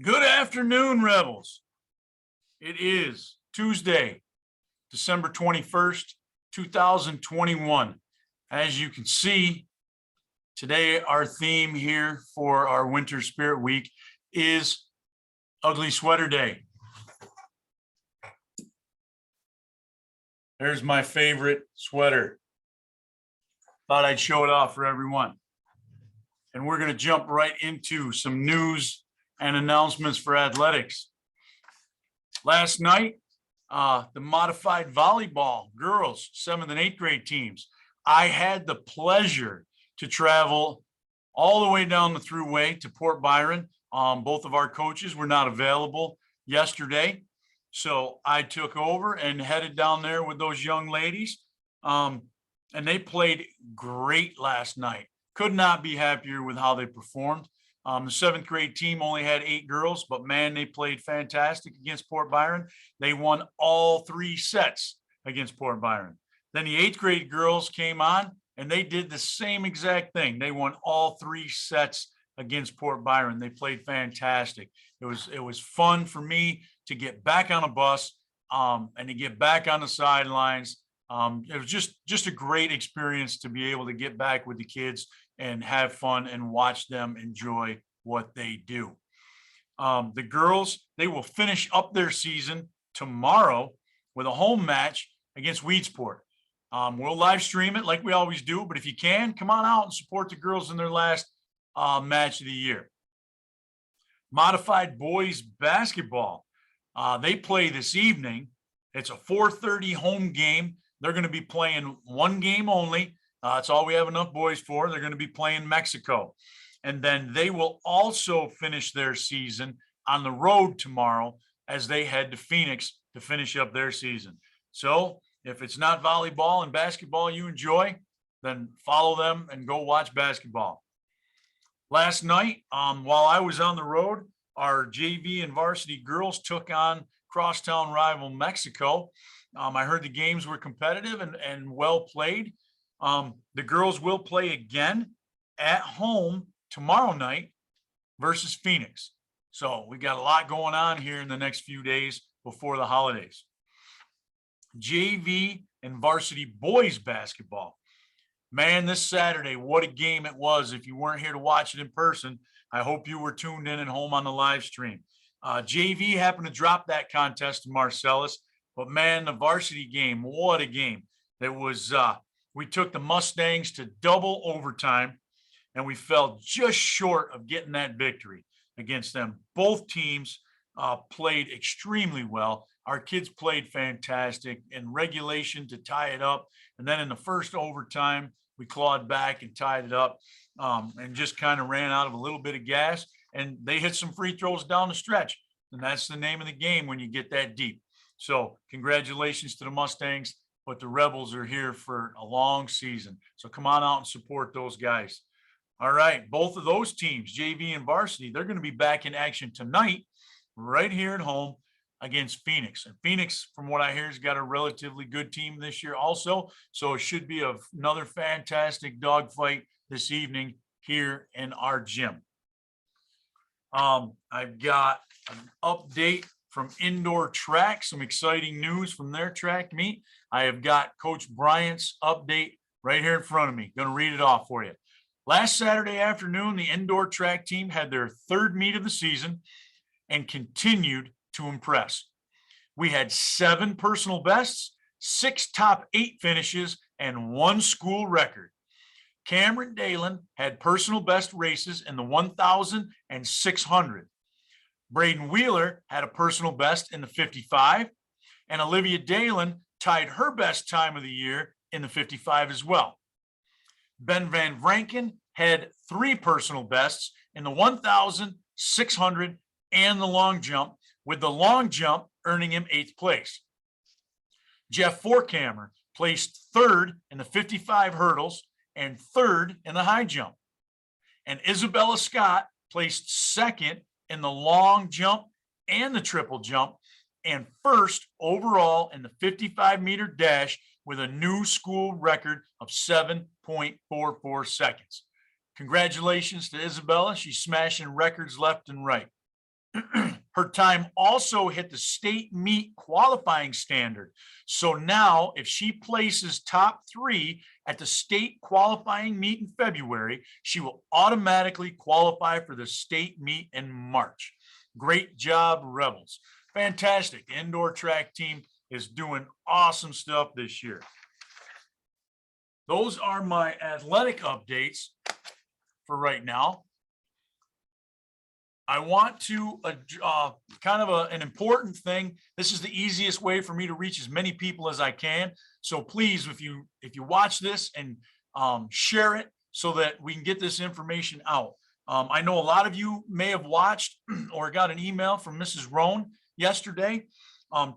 Good afternoon, Rebels. It is Tuesday, December 21st, 2021. As you can see, today our theme here for our Winter Spirit Week is Ugly Sweater Day. There's my favorite sweater. Thought I'd show it off for everyone. And we're going to jump right into some news and announcements for athletics. Last night, the modified volleyball girls, 7th and 8th grade teams. I had the pleasure to travel all the way down the thruway to Port Byron. Both of our coaches were not available yesterday. So I took over and headed down there with those young ladies. And they played great last night. Could not be happier with how they performed. The 7th grade team only had 8 girls, but man, they played fantastic against Port Byron. They won all 3 sets against Port Byron. Then the 8th grade girls came on and they did the same exact thing. They won all 3 sets against Port Byron. They played fantastic. It was fun for me to get back on a bus and to get back on the sidelines. It was just a great experience to be able to get back with the kids and have fun and watch them enjoy what they do. The girls, they will finish up their season tomorrow with a home match against Weedsport. We'll live stream it like we always do, but if you can, come on out and support the girls in their last match of the year. Modified boys basketball, they play this evening. It's a 4:30 home game. They're going to be playing one game only. That's all we have enough boys for. They're going to be playing Mexico. And then they will also finish their season on the road tomorrow as they head to Phoenix to finish up their season. So if it's not volleyball and basketball you enjoy, then follow them and go watch basketball. Last night, while I was on the road, our JV and varsity girls took on crosstown rival Mexico. I heard the games were competitive and well played. The girls will play again at home tomorrow night versus Phoenix. So we got a lot going on here in the next few days before the holidays. JV and varsity boys basketball. Man, this Saturday, what a game it was. If you weren't here to watch it in person, I hope you were tuned in at home on the live stream. JV happened to drop that contest to Marcellus, but man, the varsity game, what a game. That was, we took the Mustangs to double overtime, and we fell just short of getting that victory against them. Both teams played extremely well. Our kids played fantastic in regulation to tie it up. And then in the first overtime, we clawed back and tied it up and just kind of ran out of a little bit of gas. And they hit some free throws down the stretch. And that's the name of the game when you get that deep. So congratulations to the Mustangs, but the Rebels are here for a long season. So come on out and support those guys. All right, both of those teams, JV and varsity, they're going to be back in action tonight right here at home against Phoenix. And Phoenix, from what I hear, has got a relatively good team this year also. So it should be another fantastic dogfight this evening here in our gym. I've got an update from indoor track, some exciting news from their track meet. I have got Coach Bryant's update right here in front of me. Going to read it off for you. Last Saturday afternoon, the indoor track team had their 3rd meet of the season and continued to impress. We had 7 personal bests, 6 top 8 finishes, and 1 school record. Cameron Dalen had personal best races in the 1,000 and 600. Braden Wheeler had a personal best in the 55, and Olivia Dalen tied her best time of the year in the 55 as well. Ben Van Vranken had 3 personal bests in the 1,000, 600, and the long jump, with the long jump earning him 8th place. Jeff Forkhammer placed 3rd in the 55 hurdles and 3rd in the high jump. And Isabella Scott placed 2nd in the long jump and the triple jump, and 1st overall in the 55-meter dash with a new school record of 7.44 seconds. Congratulations to Isabella. She's smashing records left and right. Her time also hit the state meet qualifying standard. So now if she places top 3 at the state qualifying meet in February, she will automatically qualify for the state meet in March. Great job, Rebels. Fantastic. The indoor track team is doing awesome stuff this year. Those are my athletic updates for right now. I want to kind of an important thing. This is the easiest way for me to reach as many people as I can. So please, if you watch this and share it so that we can get this information out. I know a lot of you may have watched or got an email from Mrs. Roan yesterday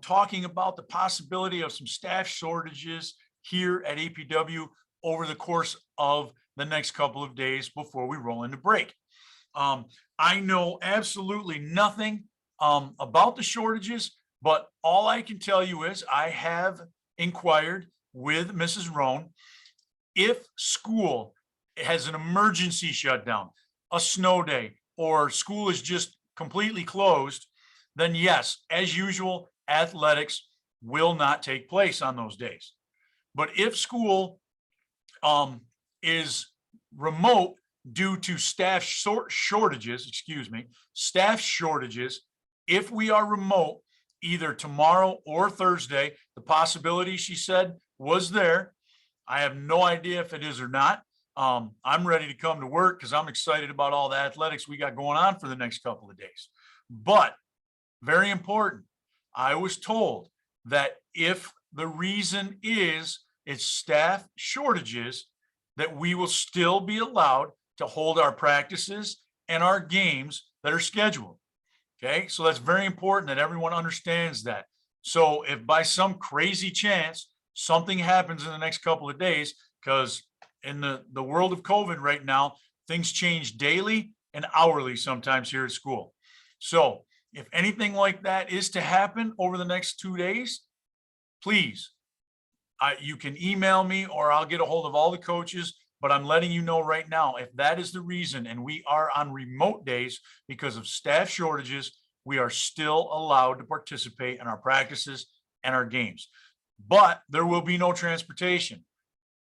talking about the possibility of some staff shortages here at APW over the course of the next couple of days before we roll into break. I know absolutely nothing about the shortages, but all I can tell you is I have inquired with Mrs. Roan. If school has an emergency shutdown, a snow day, or school is just completely closed, then yes, as usual, athletics will not take place on those days. But if school is remote due to staff shortages, if we are remote either tomorrow or Thursday, the possibility, she said, was there. I have no idea if it is or not. I'm ready to come to work because I'm excited about all the athletics we got going on for the next couple of days. But very important, I was told that if the reason is it's staff shortages, that we will still be allowed to hold our practices and our games that are scheduled. Okay, so that's very important that everyone understands that. So if by some crazy chance something happens in the next couple of days, because in the world of COVID right now, things change daily and hourly sometimes here at school. So if anything like that is to happen over the next 2 days, please, you can email me or I'll get a hold of all the coaches, but I'm letting you know right now, if that is the reason and we are on remote days because of staff shortages, we are still allowed to participate in our practices and our games. But there will be no transportation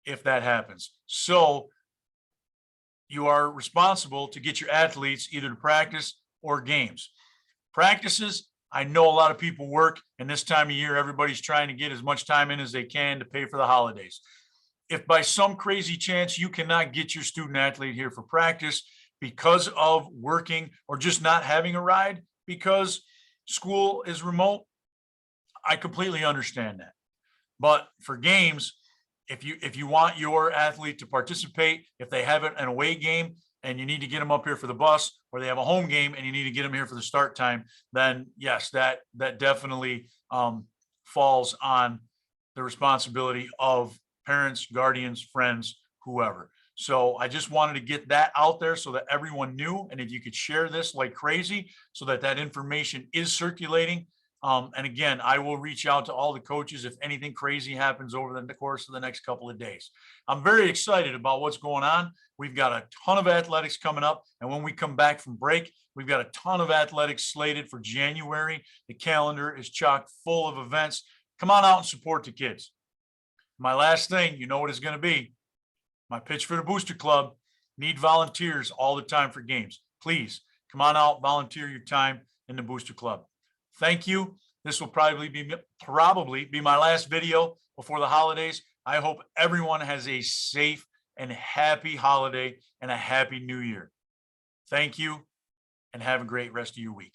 if that happens. So you are responsible to get your athletes either to practice or games. Practices, I know a lot of people work, and this time of year, everybody's trying to get as much time in as they can to pay for the holidays. If by some crazy chance you cannot get your student athlete here for practice because of working or just not having a ride because school is remote, I completely understand that. But for games, if you want your athlete to participate, if they have an away game and you need to get them up here for the bus, or they have a home game and you need to get them here for the start time, then yes, that definitely falls on the responsibility of parents, guardians, friends, whoever. So I just wanted to get that out there so that everyone knew. And if you could share this like crazy so that that information is circulating. And again, I will reach out to all the coaches if anything crazy happens over the course of the next couple of days. I'm very excited about what's going on. We've got a ton of athletics coming up. And when we come back from break, we've got a ton of athletics slated for January. The calendar is chock full of events. Come on out and support the kids. My last thing, you know what it's going to be. My pitch for the Booster Club. Need volunteers all the time for games. Please come on out, volunteer your time in the Booster Club. Thank you. This will probably be my last video before the holidays. I hope everyone has a safe and happy holiday and a happy new year. Thank you and have a great rest of your week.